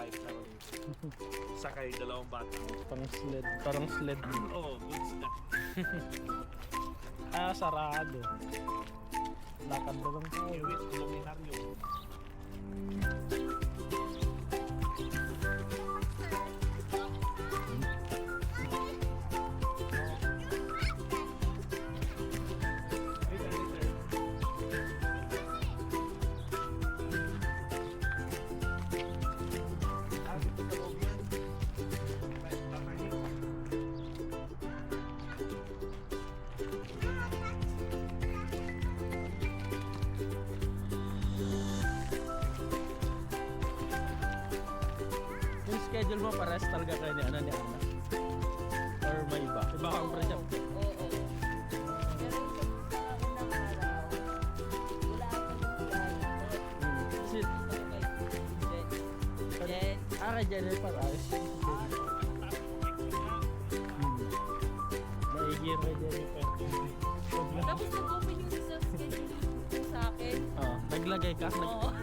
bike na ulit. Sakay dalawang bata. Parang sled. Oo, goods na. Sarado. Lakad na lang tayo. Iwit, kilometeryo. Schedule mo pares talaga kayo ni Ana? Or may iba? Iba kang project? Oo. Pero sa unang araw, wala akong Kasi, Jen. kay Jennifer, ayos yun. Maigir kay Jennifer. Tapos nag-open yung sa schedule sa akin. Naglagay ka? Oo.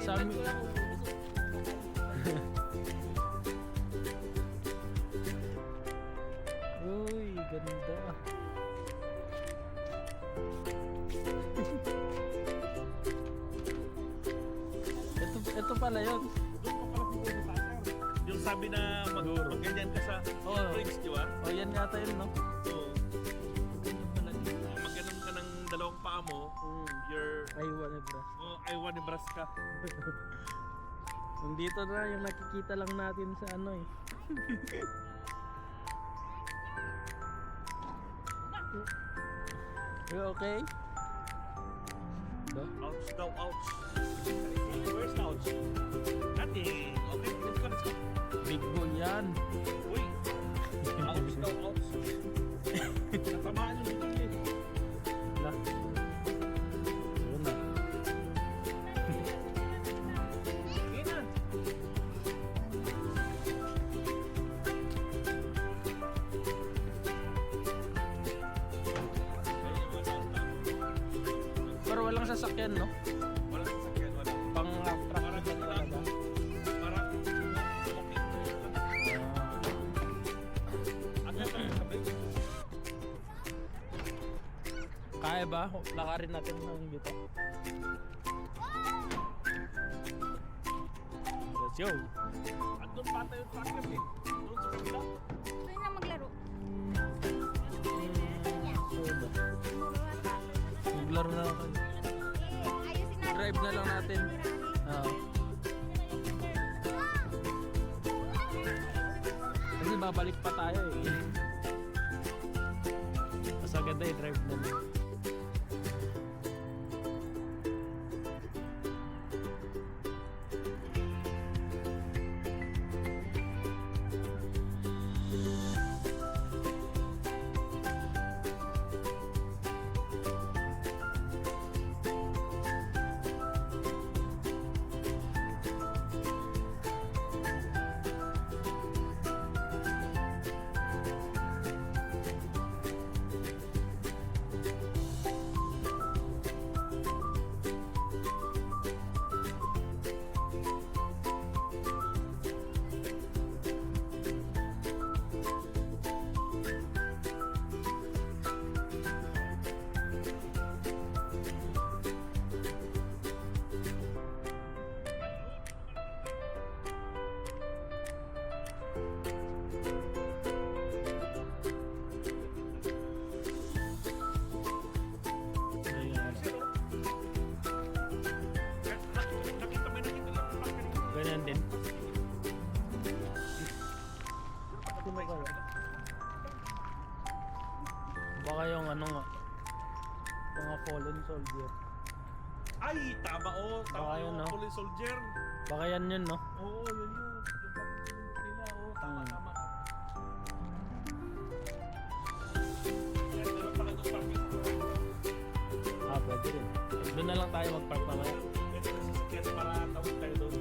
Sa amin, uy, ganda. Ito pala yun. Doon pa pala siguro sa akin. Yung sabi na mag-ganyan ka sa bridge, di ba? Oh, yan yata yun, no? Oo. Mag-ganon ka ng dalawang paa mo, you're... Aywan ni Bras. Aywan ni Bras ka. Nandito na yung nakikita lang natin sa ano eh. You okay? Ouch daw, ouch. Where's the ouch? Nothing. Okay, let's go, let's go. Big boy yan. Uy. Ouch daw, ouch. Natamaan yung dito eh. Wala. Yun na. Sige na. Pero walang sasakyan, no? Walang sasakyan, wala. Pang truck Parang na ito lang. talaga. Parang walking na yun. At yan lang sabi. Kaya ba? Lakarin natin ng dito. Let's go. At doon pa tayo tracker eh. Doon sa kabila. Pwede na maglaro. Maglaro na lang. Ayusin natin. Drive na lang natin. Kasi babalik pa tayo eh. Mas agad eh, drive na lang. Ganyan din. Sino ba? Baka yung ano nga, mga fallen soldier. Ay, tama oh. Baka Tama yun, yung no? police soldier. Baka yan yun, no? Oo, yun yun. Yung pagkakulong nila, oh. Tama, tama. Yan, meron pala doon parking. Pwede rin. Doon na lang tayo mag-park mamaya. Pwede na sasakyan para tawag tayo doon.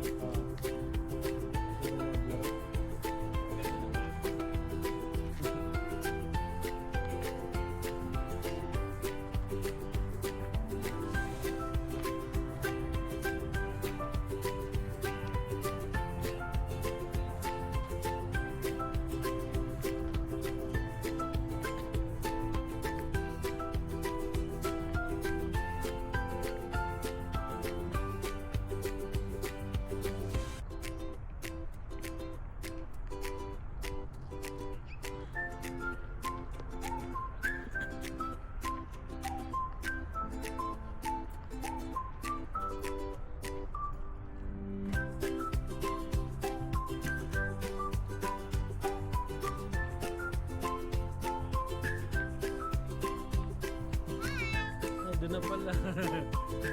na pala.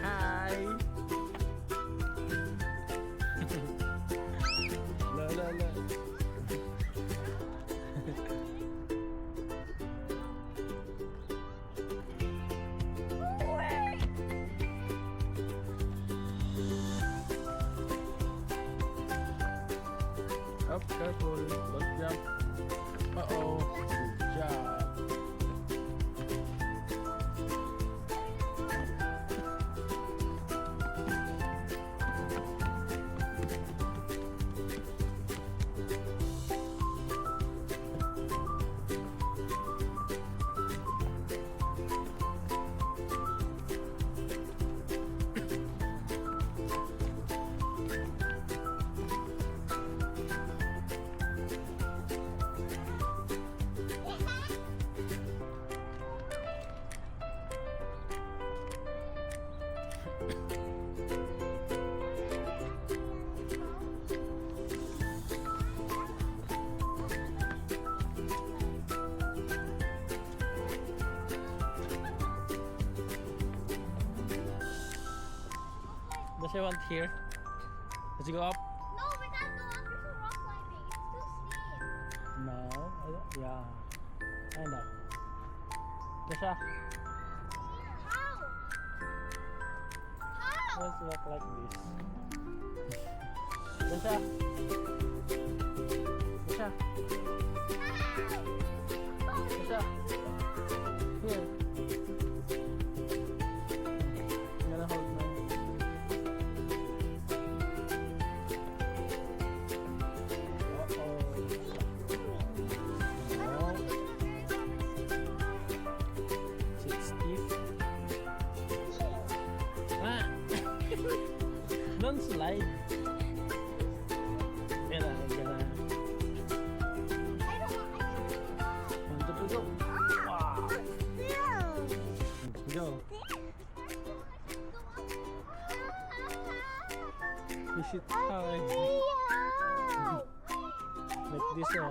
Hi! La la la. Up, careful. Don't jump. Uh-oh. Good job. Does she want here? Let's go up. No, we can't go under the rock climbing. It's too steep. No. Yeah. And up. Dasha, How? How? let's walk like this. Dasha. Dasha. Dasha. Here. I'm gonna hold my. Don't slide. Yan na, yan na. I don't want. Want to go? Wow. Go. You should try. Like this, oh.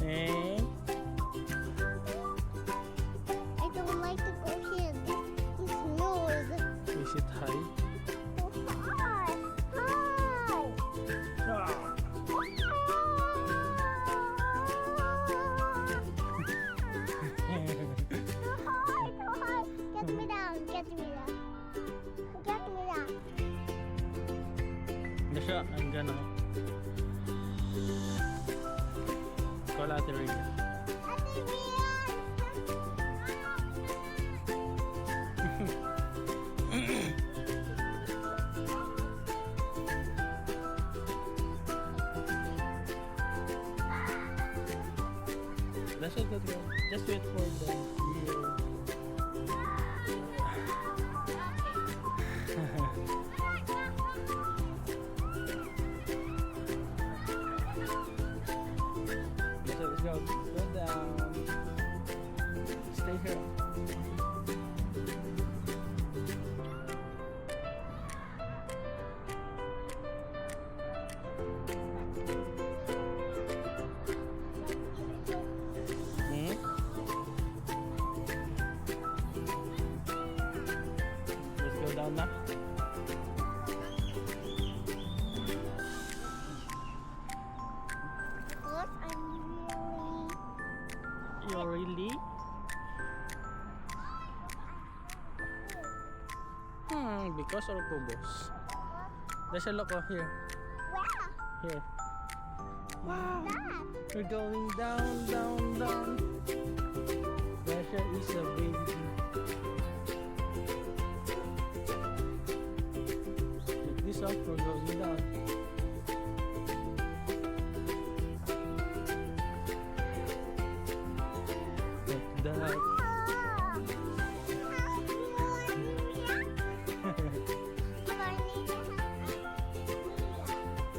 And I don't like the ocean. It's smooth. you should hide. Hi. Get me down. Get me down. Get me down. Dasha, andyan ako. Collateral. That's a good one. Just wait for the year. So let's go. Go down. Stay here. Hmm? Let's go down now. Look, I'm really. You really? Because or kubos? There's a look here. Wow. Here. Wow. That. We're going down, down, down. There is a baby. Check this out, we're going down. Like that.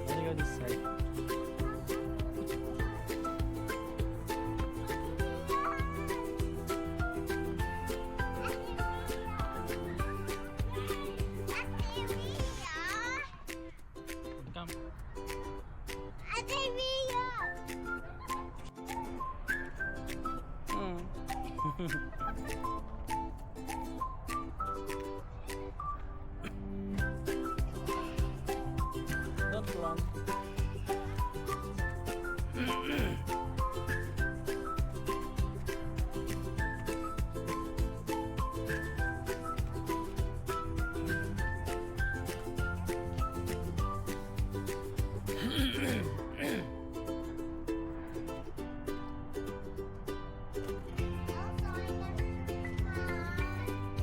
Let me go this side. Don't run.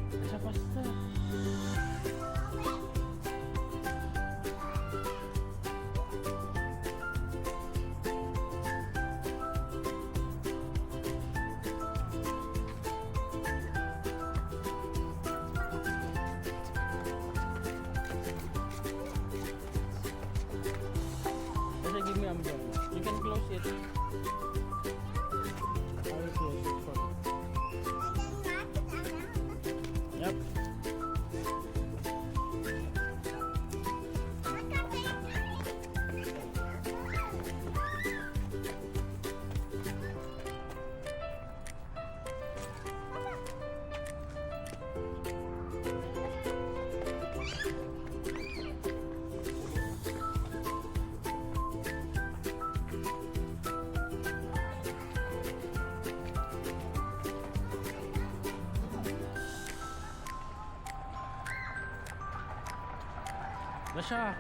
Nasa pasta. Kasi give me umbrella. You can close it. I will close it for you. Yep. Dasha,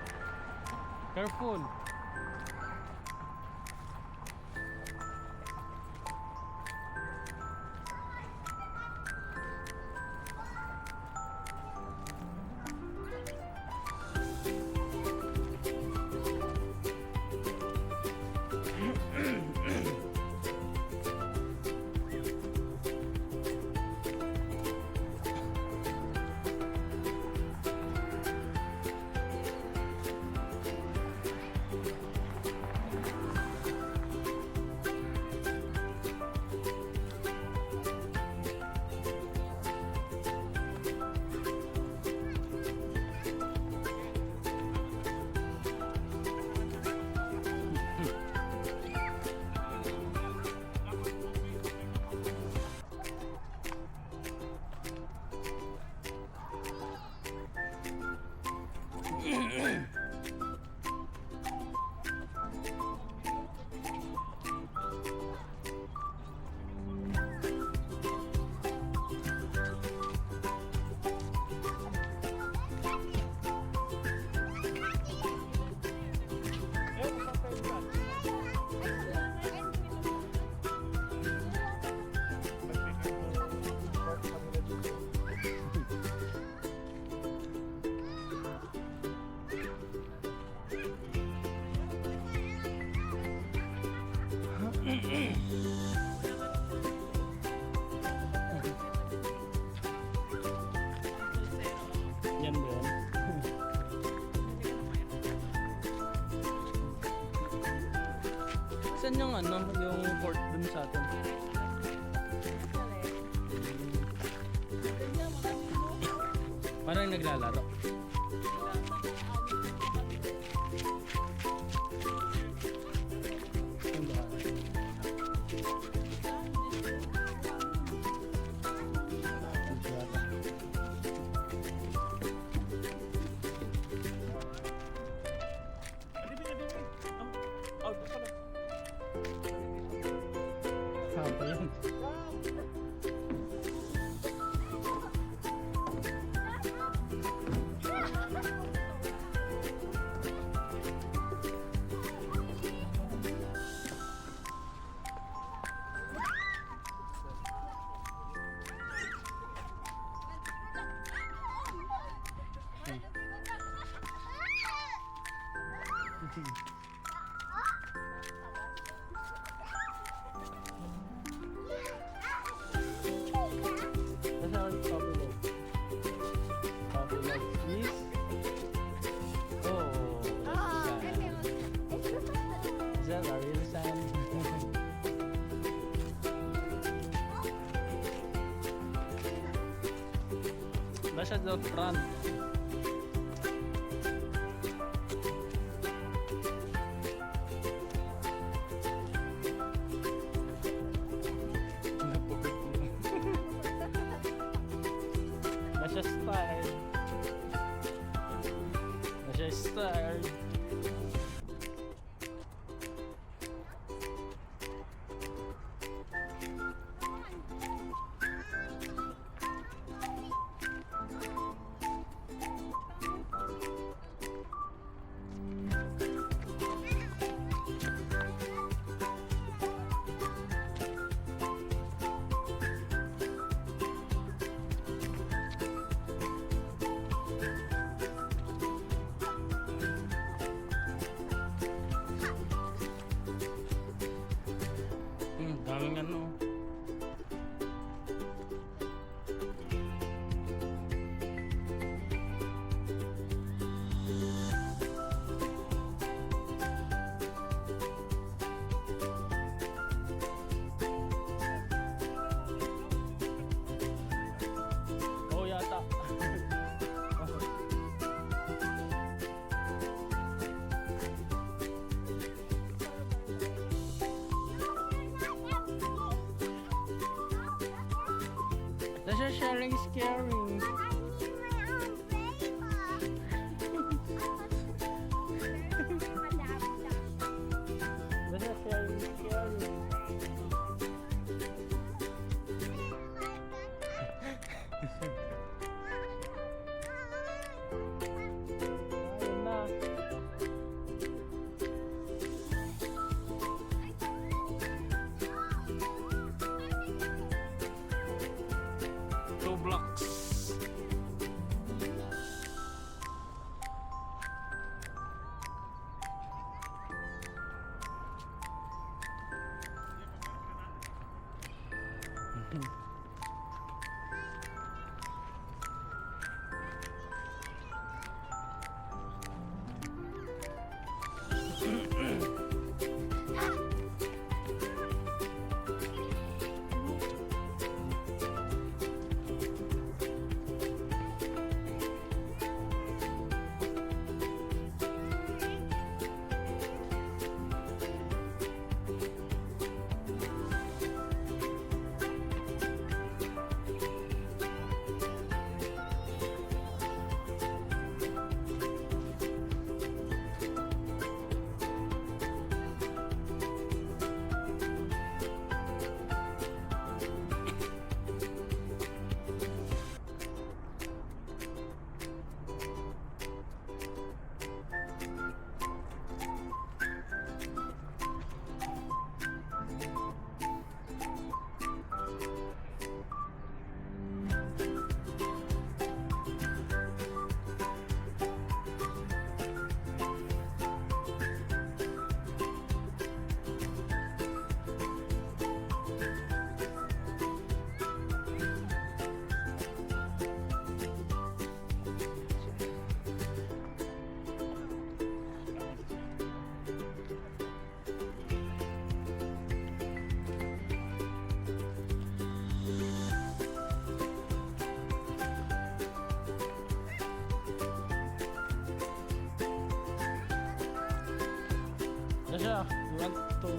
careful. Yan ba yan? Saan yung ano, yung port dun sa atin? Parang naglalaro. Saan ba? Saan ba yun? That's how it's popular. Popular is is that a real sand? That's a dog run. Napupit mo. Nasa style. Nasa style. Daming ano. Oh, yata. That's sharing is caring. That's sharing is caring. Ayun na. Two blocks. Dasha, you want to...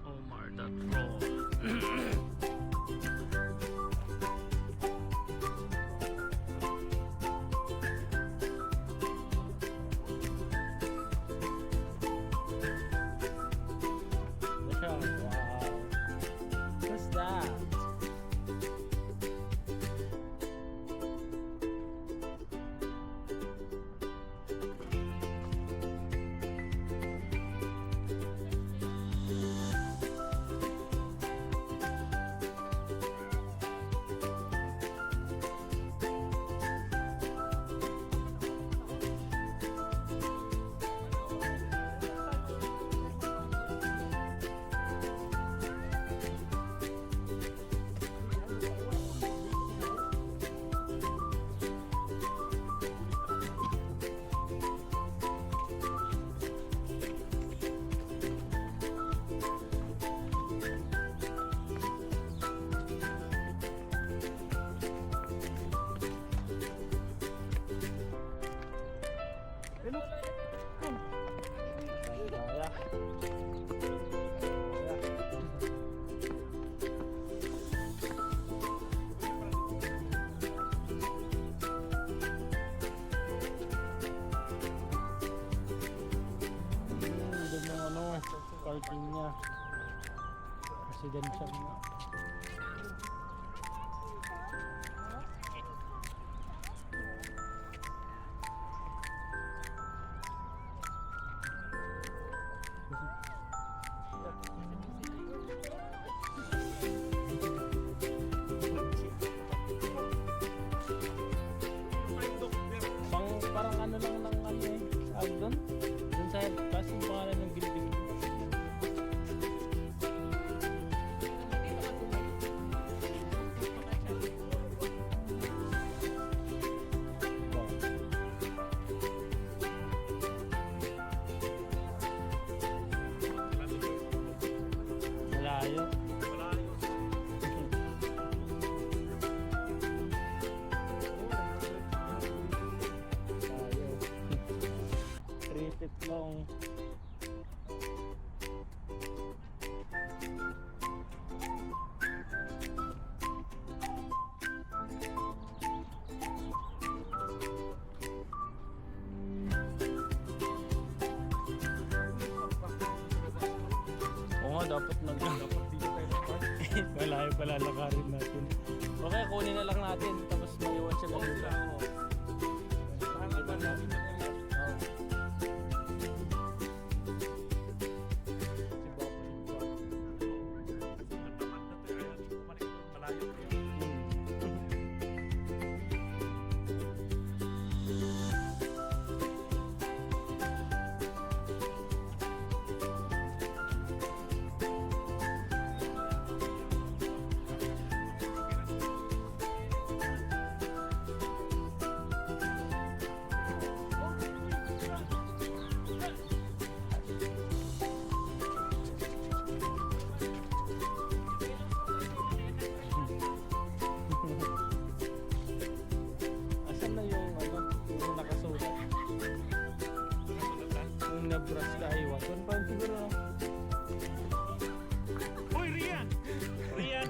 Omar the Troll. Wow. What's that? Doon yung ano, parking niya. Residential niya. Parang ano lang ng ano eh. Doon? Doon sa headpass yung pangalan ng building. Malayo. Tripit long. Oo nga, dapat dapat dito tayo park. Malayo pala lakarin natin. Okay, kunin na lang natin tapos maiwan sila dito. Pangalan natin yung Nebraska Iowa. Doon pa yun siguro. Uy, Rian! Rian!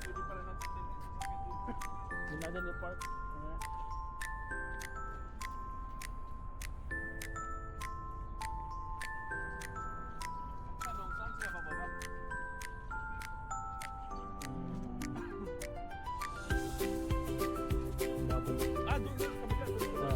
Pwede pala natin din. Doon natin i-park. Saan sila bababa? Doon, kabila.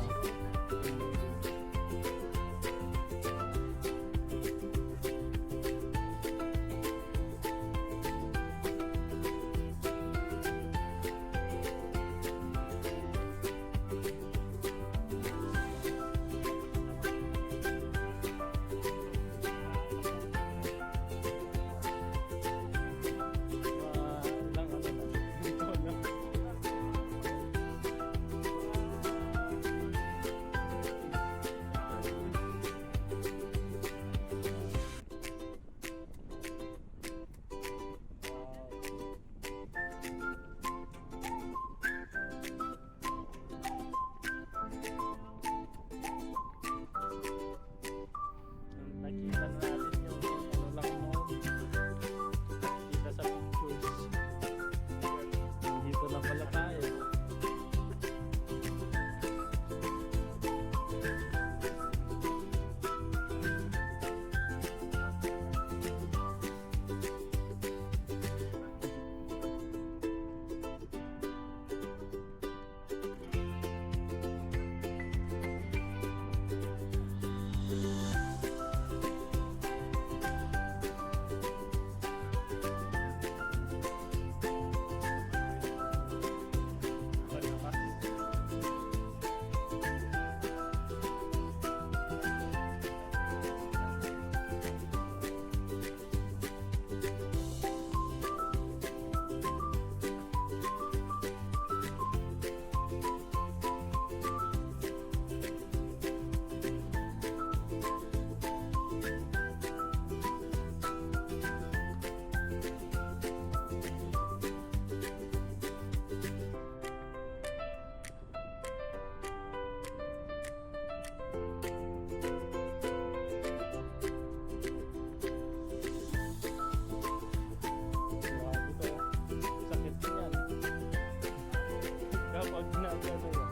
Maaga na yan.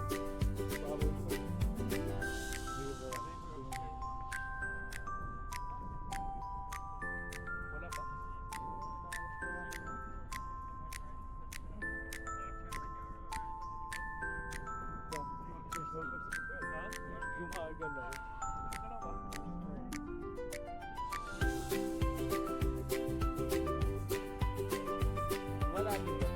Bago pa. Wala pa. Gumaga na. Wala dito.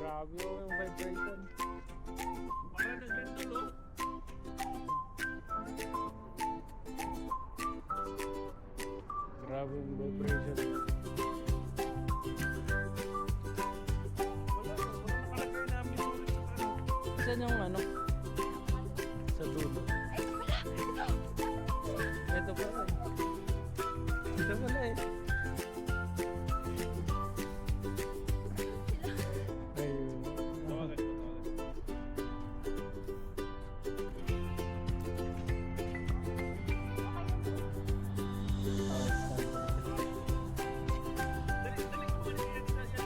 Grabe yung vibration. Parang naglindol, oh. Grabe yung vibration. Wala nakalagay namin ulit sa ano. Saan yung ano? Sa dulo. Ito pa eh. Ito pala eh. Ayun. Tawagan ko, tawagan. Dali, dali, kumain yan, yan, yan.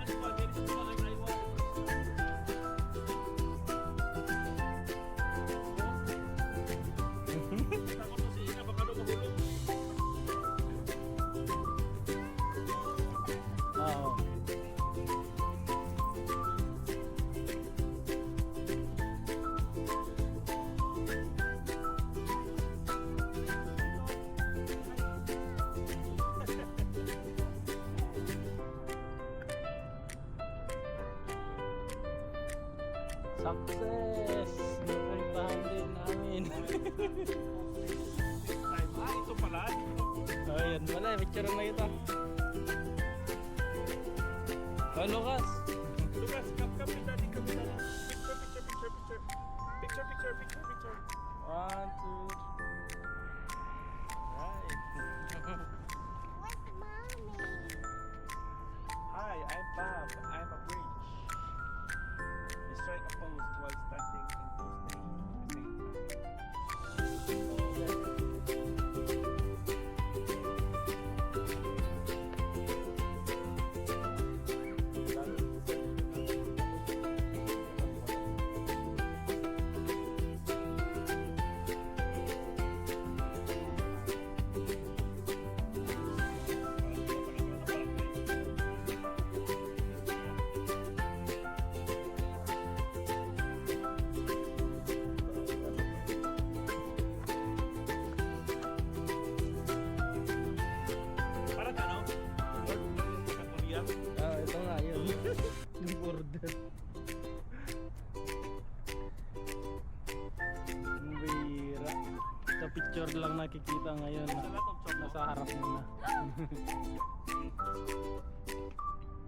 Ano ba, dali sa mga naiwan. Takot mo si Ina, baka daw mahulog. Oo. Success! Napuntahan din namin. Ah, ito pala. Oh, yan pala. Picture na kita. Oh, Lucas! Lucas, come, daddy, come, daddy. Picture. One, two, right. Hi, I'm Bob. I'm a bridge. You strike a pose while standing in posting at the same Parang ano? Sa Korea? Ah, ito nga yun. Yung border. Ang bihira. Sa picture lang nakikita ngayon. Sa lahat of chocolate. Nasa harap mo na.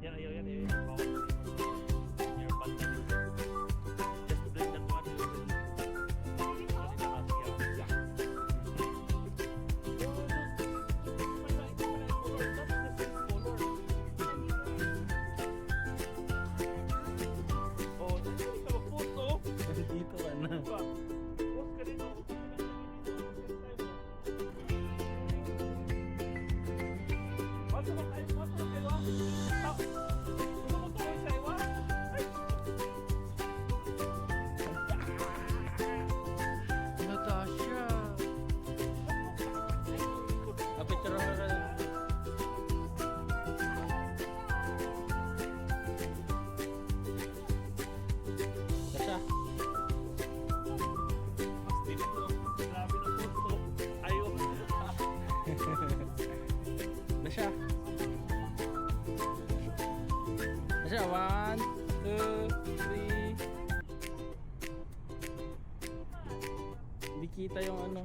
Yan. Your banda. Just blend that one. Oh, dito ka mag-photo. Dito ka na. Post ka dito. Pasok ka kayo, ah. Pasok ka kayo, ah. Ay. Natasha! Ah, picture ka na. Natasha! Dito, grabe na photo. Ayaw. Nasya. Nasya, 1, 2, 3. kita yung ano.